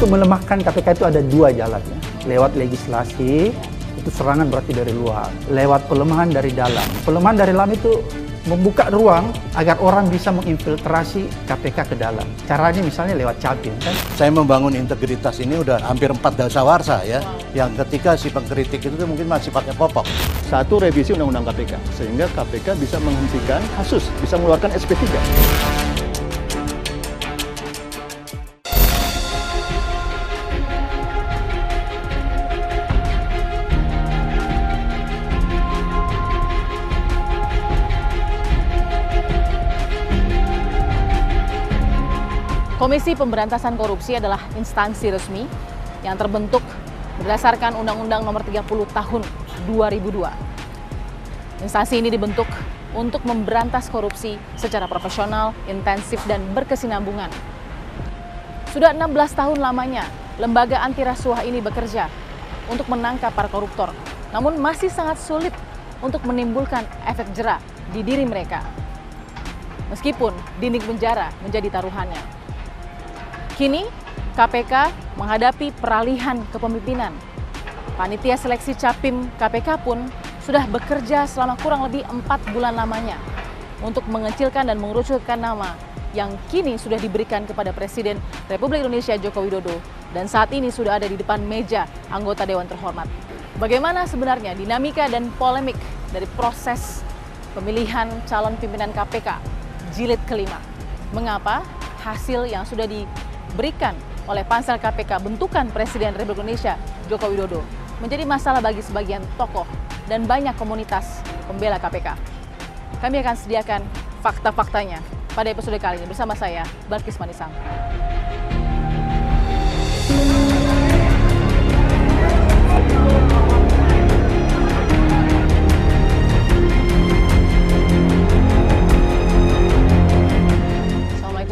untuk melemahkan KPK itu ada dua jalannya. Lewat legislasi, itu serangan berarti dari luar. Lewat pelemahan dari dalam. Pelemahan dari dalam itu membuka ruang agar orang bisa menginfiltrasi KPK ke dalam. Caranya misalnya lewat capim kan. Saya membangun integritas ini udah hampir 4 dasawarsa ya. Yang ketika si pengkritik itu mungkin masih sifatnya popok. Satu, revisi Undang-Undang KPK, sehingga KPK bisa menghentikan kasus, bisa mengeluarkan SP3. Komisi Pemberantasan Korupsi adalah instansi resmi yang terbentuk berdasarkan Undang-Undang Nomor 30 Tahun 2002. Instansi ini dibentuk untuk memberantas korupsi secara profesional, intensif, dan berkesinambungan. Sudah 16 tahun lamanya, lembaga anti rasuah ini bekerja untuk menangkap para koruptor, namun masih sangat sulit untuk menimbulkan efek jera di diri mereka. Meskipun dinding penjara menjadi taruhannya. Kini, KPK menghadapi peralihan kepemimpinan. Panitia seleksi Capim KPK pun sudah bekerja selama kurang lebih 4 bulan lamanya untuk mengecilkan dan mengerucutkan nama yang kini sudah diberikan kepada Presiden Republik Indonesia Joko Widodo dan saat ini sudah ada di depan meja anggota Dewan Terhormat. Bagaimana sebenarnya dinamika dan polemik dari proses pemilihan calon pimpinan KPK jilid kelima? Mengapa hasil yang sudah diberikan oleh pansel KPK bentukan Presiden Republik Indonesia Joko Widodo menjadi masalah bagi sebagian tokoh dan banyak komunitas pembela KPK. Kami akan sediakan fakta-faktanya pada episode kali ini bersama saya, Balkis Manisang.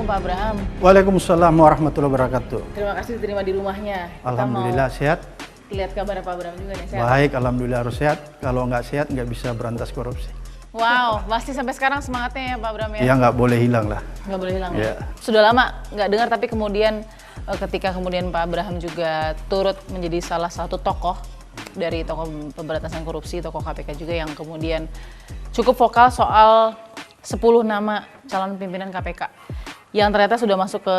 Pak Abraham. Waalaikumsalam warahmatullahi wabarakatuh. Terima kasih diterima di rumahnya. Alhamdulillah sehat. Lihat kabar Pak Abraham juga nih, sehat. Baik, alhamdulillah harus sehat. Kalau nggak sehat nggak bisa berantas korupsi. Wow, pasti sampai sekarang semangatnya ya Pak Abraham ya? Ya nggak boleh hilang lah. Nggak boleh hilang Ya. Sudah lama nggak dengar, tapi kemudian ketika kemudian Pak Abraham juga turut menjadi salah satu tokoh dari tokoh pemberantasan korupsi, tokoh KPK juga yang kemudian cukup vokal soal 10 nama calon pimpinan KPK. Yang ternyata sudah masuk ke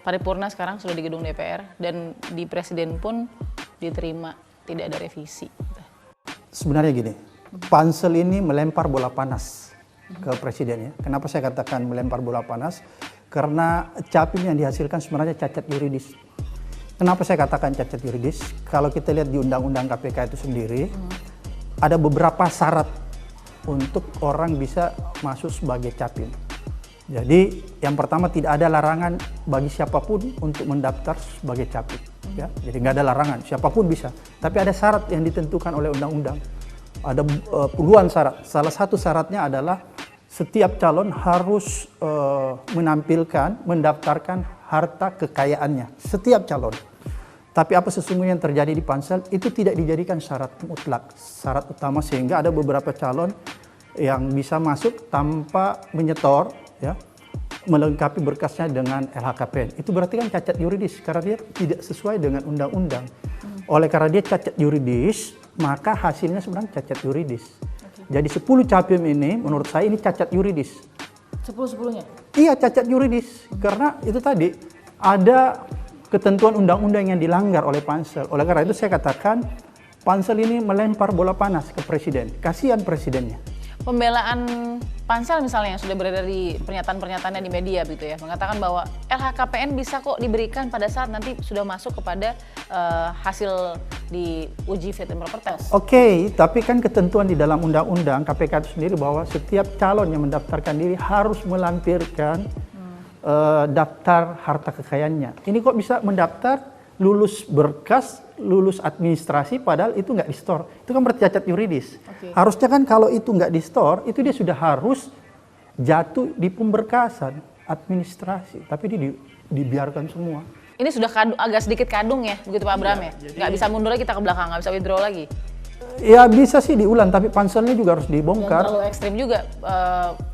paripurna sekarang, sudah di gedung DPR, dan di Presiden pun diterima, tidak ada revisi. Sebenarnya gini, pansel ini melempar bola panas ke Presiden ya. Kenapa saya katakan melempar bola panas? Karena capim yang dihasilkan sebenarnya cacat yuridis. Kenapa saya katakan cacat yuridis? Kalau kita lihat di Undang-Undang KPK itu sendiri, ada beberapa syarat untuk orang bisa masuk sebagai capim. Jadi yang pertama tidak ada larangan bagi siapapun untuk mendaftar sebagai capim. Ya. Jadi nggak ada larangan, siapapun bisa. Tapi ada syarat yang ditentukan oleh undang-undang. Ada puluhan syarat. Salah satu syaratnya adalah setiap calon harus mendaftarkan harta kekayaannya. Setiap calon. Tapi apa sesungguhnya yang terjadi di pansel itu tidak dijadikan syarat mutlak, syarat utama, sehingga ada beberapa calon yang bisa masuk tanpa menyetor, ya, melengkapi berkasnya dengan LHKPN. Itu berarti kan cacat yuridis karena dia tidak sesuai dengan undang-undang. Oleh karena dia cacat yuridis, maka hasilnya sebenarnya cacat yuridis. Jadi 10 capim ini menurut saya ini cacat yuridis. 10-10-nya? Iya, cacat yuridis. Karena itu tadi ada ketentuan undang-undang yang dilanggar oleh pansel. Oleh karena itu saya katakan pansel ini melempar bola panas ke Presiden. Kasihan Presidennya. Pembelaan pansel misalnya yang sudah beredar di pernyataan-pernyataannya di media begitu ya, mengatakan bahwa LHKPN bisa kok diberikan pada saat nanti sudah masuk kepada hasil di uji fit and proper test. Oke, tapi kan ketentuan di dalam undang-undang KPK itu sendiri bahwa setiap calon yang mendaftarkan diri harus melampirkan daftar harta kekayaannya. Ini kok bisa mendaftar, lulus berkas, lulus administrasi, padahal itu nggak di-store. Itu kan berarti cacat yuridis. Harusnya kan kalau itu nggak di-store, itu dia sudah harus jatuh di pemberkasan administrasi. Tapi dia dibiarkan semua. Ini sudah agak sedikit kadung ya, begitu Pak Abraham ya? Nggak bisa mundur lagi kita ke belakang, nggak bisa withdraw lagi? Ya bisa sih diulang, tapi panselnya juga harus dibongkar. Yang terlalu ekstrim juga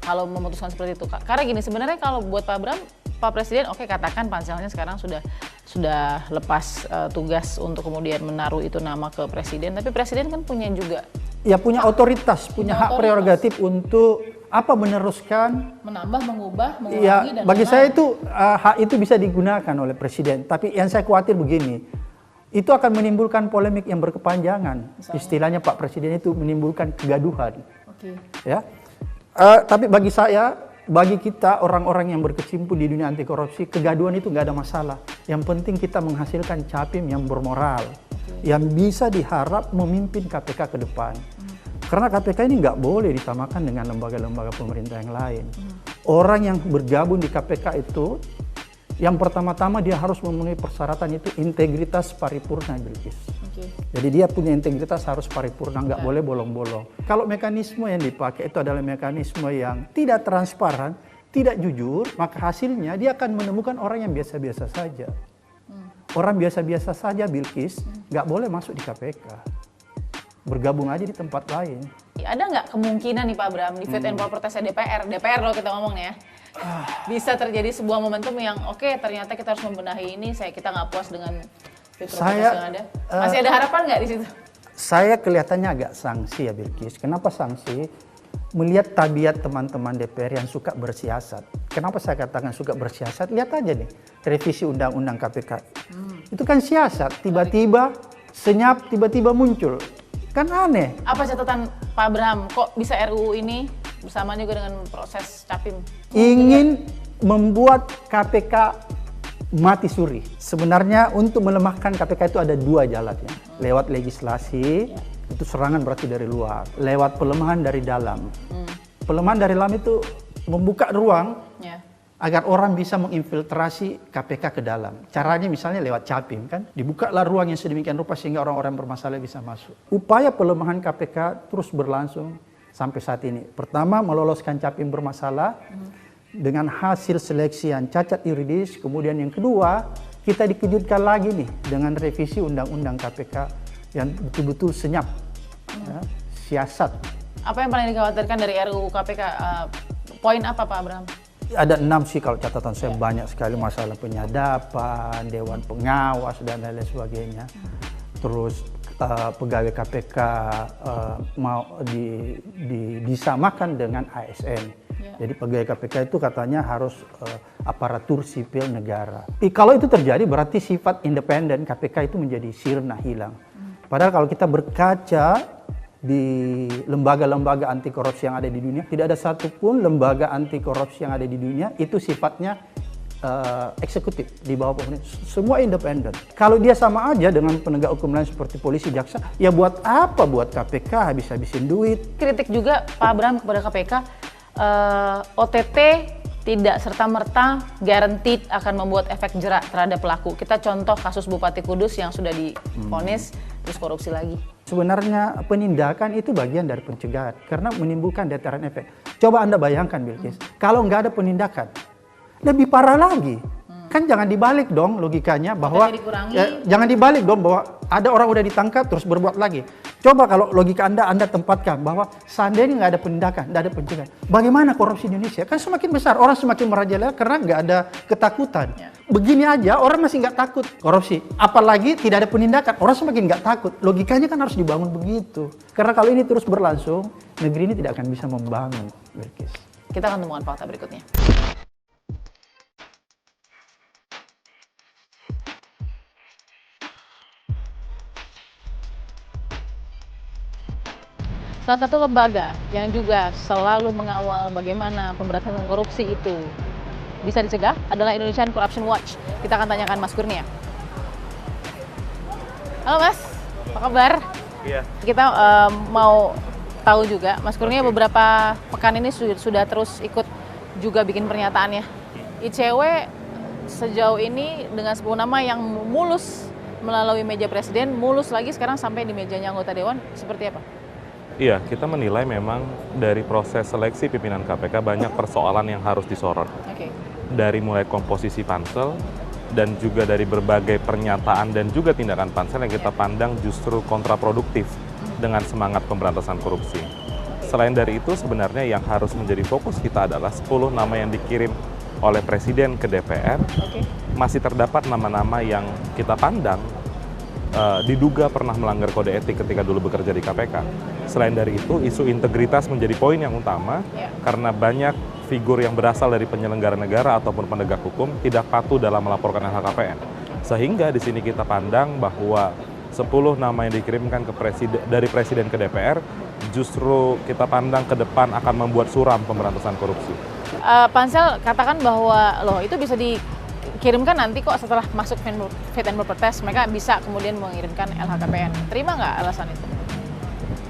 kalau memutuskan seperti itu. Karena gini, sebenarnya kalau buat Pak Abraham, Pak Presiden, oke katakan panselnya sekarang sudah lepas tugas untuk kemudian menaruh itu nama ke Presiden, tapi Presiden kan punya juga Ya punya otoritas, punya hak prerogatif untuk meneruskan, menambah, mengubah, mengurangi, ya, dan bagi lain-lain. saya itu hak itu bisa digunakan oleh presiden. Tapi yang saya khawatir begini, itu akan menimbulkan polemik yang berkepanjangan. Istilahnya Pak Presiden itu menimbulkan kegaduhan. Oke. Ya, tapi bagi saya, bagi kita orang-orang yang berkecimpung di dunia anti korupsi, kegaduhan itu nggak ada masalah. Yang penting kita menghasilkan capim yang bermoral, yang bisa diharap memimpin KPK ke depan. Karena KPK ini nggak boleh disamakan dengan lembaga-lembaga pemerintah yang lain. Orang yang bergabung di KPK itu, yang pertama-tama dia harus memenuhi persyaratan itu integritas paripurna, Bilqis. Oke. Jadi dia punya integritas harus paripurna, nggak boleh bolong-bolong. Kalau mekanisme yang dipakai itu adalah mekanisme yang tidak transparan, tidak jujur, maka hasilnya dia akan menemukan orang yang biasa-biasa saja. Orang biasa-biasa saja, Bilqis, nggak boleh masuk di KPK. Bergabung aja di tempat lain. Ada nggak kemungkinan nih Pak Abraham di fit and proper testnya DPR loh kita ngomongnya ya, bisa terjadi sebuah momentum yang oke, ternyata kita harus membenahi ini, kita nggak puas dengan fit and proper test yang ada. Masih ada harapan nggak di situ? Saya kelihatannya agak sanksi ya, Bilqis. Kenapa sanksi? Melihat tabiat teman-teman DPR yang suka bersiasat. Kenapa saya katakan suka bersiasat? Lihat aja nih, revisi undang-undang KPK. Itu kan siasat, tiba-tiba senyap, tiba-tiba muncul. Kan aneh. Apa catatan Pak Abraham, kok bisa RUU ini bersamaan juga dengan proses capim? Ingin membuat KPK mati suri. Sebenarnya untuk melemahkan KPK itu ada dua jalan ya. Lewat legislasi, itu serangan berarti dari luar. Lewat pelemahan dari dalam. Pelemahan dari dalam itu membuka ruang agar orang bisa menginfiltrasi KPK ke dalam. Caranya misalnya lewat capim kan. Dibukalah ruang yang sedemikian rupa sehingga orang-orang bermasalah bisa masuk. Upaya pelemahan KPK terus berlangsung sampai saat ini. Pertama, meloloskan capim bermasalah dengan hasil seleksi yang cacat yuridis. Kemudian yang kedua, kita dikejutkan lagi nih dengan revisi undang-undang KPK yang betul-betul senyap. Ya, siasat. Apa yang paling dikhawatirkan dari RUU KPK? Poin apa Pak Abraham? Ada 6 sih kalau catatan saya, banyak sekali masalah penyadapan, dewan pengawas dan lain-lain sebagainya. Terus pegawai KPK mau disamakan dengan ASN. Jadi pegawai KPK itu katanya harus aparatur sipil negara. Kalau itu terjadi berarti sifat independen KPK itu menjadi sirna, hilang. Padahal kalau kita berkaca di lembaga-lembaga anti korupsi yang ada di dunia, tidak ada satupun lembaga anti korupsi yang ada di dunia itu sifatnya eksekutif di bawah pemerintah. Semua independen. Kalau dia sama aja dengan penegak hukum lain seperti polisi, jaksa, ya buat apa buat KPK habis-habisin duit. Kritik juga Pak Abraham kepada KPK, OTT tidak serta-merta guaranteed akan membuat efek jerak terhadap pelaku. Kita contoh kasus Bupati Kudus yang sudah divonis terus korupsi lagi. Sebenarnya penindakan itu bagian dari pencegahan karena menimbulkan deteran efek. Coba Anda bayangkan, Bilqis, kalau nggak ada penindakan, lebih parah lagi. Kan jangan dibalik dong logikanya bahwa jangan dibalik dong bahwa ada orang udah ditangkap terus berbuat lagi. Coba kalau logika Anda tempatkan bahwa seandainya nggak ada penindakan, nggak ada pencegahan, bagaimana korupsi Indonesia? Kan semakin besar, orang semakin merajalela karena nggak ada ketakutan. Begini aja orang masih nggak takut korupsi, apalagi tidak ada penindakan, orang semakin nggak takut. Logikanya kan harus dibangun begitu. Karena kalau ini terus berlangsung, negeri ini tidak akan bisa membangun, Bilqis. Kita akan temukan fakta berikutnya. Salah satu lembaga yang juga selalu mengawal bagaimana pemberantasan korupsi itu bisa dicegah adalah Indonesian Corruption Watch. Kita akan tanyakan Mas Kurnia. Halo Mas, apa kabar? Iya. Kita mau tahu juga, Mas Kurnia beberapa pekan ini sudah terus ikut juga bikin pernyataan ya. ICW sejauh ini dengan 10 nama yang mulus melalui meja presiden, mulus lagi sekarang sampai di mejanya anggota dewan, seperti apa? Iya, kita menilai memang dari proses seleksi pimpinan KPK banyak persoalan yang harus disorot. Oke. Dari mulai komposisi pansel dan juga dari berbagai pernyataan dan juga tindakan pansel yang kita pandang justru kontraproduktif dengan semangat pemberantasan korupsi. Selain dari itu sebenarnya yang harus menjadi fokus kita adalah 10 nama yang dikirim oleh Presiden ke DPR, Oke. masih terdapat nama-nama yang kita pandang diduga pernah melanggar kode etik ketika dulu bekerja di KPK. Selain dari itu, isu integritas menjadi poin yang utama Ya. karena banyak figur yang berasal dari penyelenggara negara ataupun penegak hukum tidak patuh dalam melaporkan LHKPN. Sehingga di sini kita pandang bahwa 10 nama yang dikirimkan ke dari Presiden ke DPR justru kita pandang ke depan akan membuat suram pemberantasan korupsi. Pansel katakan bahwa loh itu bisa dikirimkan nanti kok setelah masuk fit and proper test, mereka bisa kemudian mengirimkan LHKPN. Terima nggak alasan itu?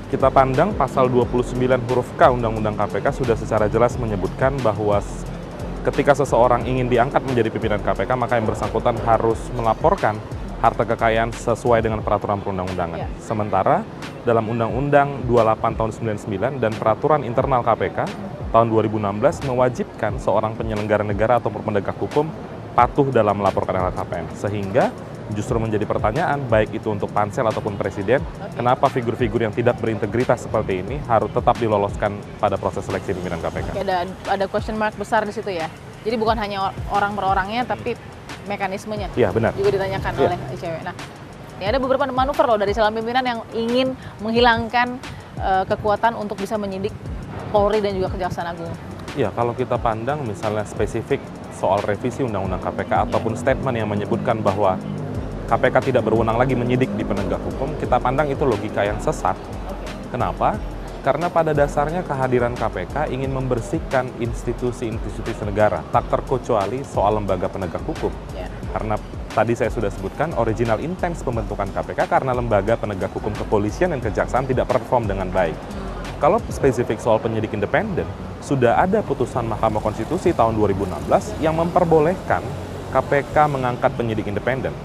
Kita pandang pasal 29 huruf K Undang-Undang KPK sudah secara jelas menyebutkan bahwa ketika seseorang ingin diangkat menjadi pimpinan KPK, maka yang bersangkutan harus melaporkan harta kekayaan sesuai dengan peraturan perundang-undangan. Ya. Sementara dalam Undang-Undang 28 tahun 99 dan peraturan internal KPK tahun 2016 mewajibkan seorang penyelenggara negara ataupun penegak hukum patuh dalam melaporkan LHKPN. Sehingga justru menjadi pertanyaan, baik itu untuk pansel ataupun presiden, kenapa figur-figur yang tidak berintegritas seperti ini harus tetap diloloskan pada proses seleksi pimpinan KPK. Oke, ada question mark besar di situ ya. Jadi bukan hanya orang per orangnya, tapi mekanismenya Iya, benar. juga ditanyakan Iya. oleh ICW. Nah, ini ada beberapa manuver loh dari calon pimpinan yang ingin menghilangkan kekuatan untuk bisa menyidik Polri dan juga Kejaksaan Agung. Ya, kalau kita pandang misalnya spesifik soal revisi Undang-Undang KPK ataupun statement yang menyebutkan bahwa KPK tidak berwenang lagi menyidik di penegak hukum, kita pandang itu logika yang sesat. Kenapa? Karena pada dasarnya kehadiran KPK ingin membersihkan institusi-institusi negara, tak terkecuali soal lembaga penegak hukum. Ya. Karena tadi saya sudah sebutkan original intens pembentukan KPK karena lembaga penegak hukum kepolisian dan kejaksaan tidak perform dengan baik. Kalau spesifik soal penyidik independen, sudah ada putusan Mahkamah Konstitusi tahun 2016 yang memperbolehkan KPK mengangkat penyidik independen.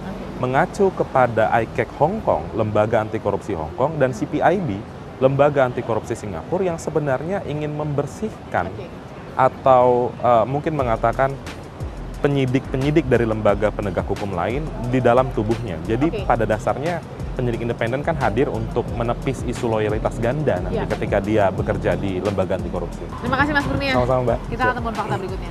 Mengacu kepada ICAC Hong Kong, lembaga anti korupsi Hong Kong, dan CPIB, lembaga anti korupsi Singapura yang sebenarnya ingin membersihkan atau mungkin mengatakan penyidik-penyidik dari lembaga penegak hukum lain di dalam tubuhnya. Jadi pada dasarnya penyidik independen kan hadir untuk menepis isu loyalitas ganda nanti ketika dia bekerja di lembaga anti korupsi. Terima kasih Mas Kurnia. Sama-sama, Mbak. Kita akan temukan fakta berikutnya.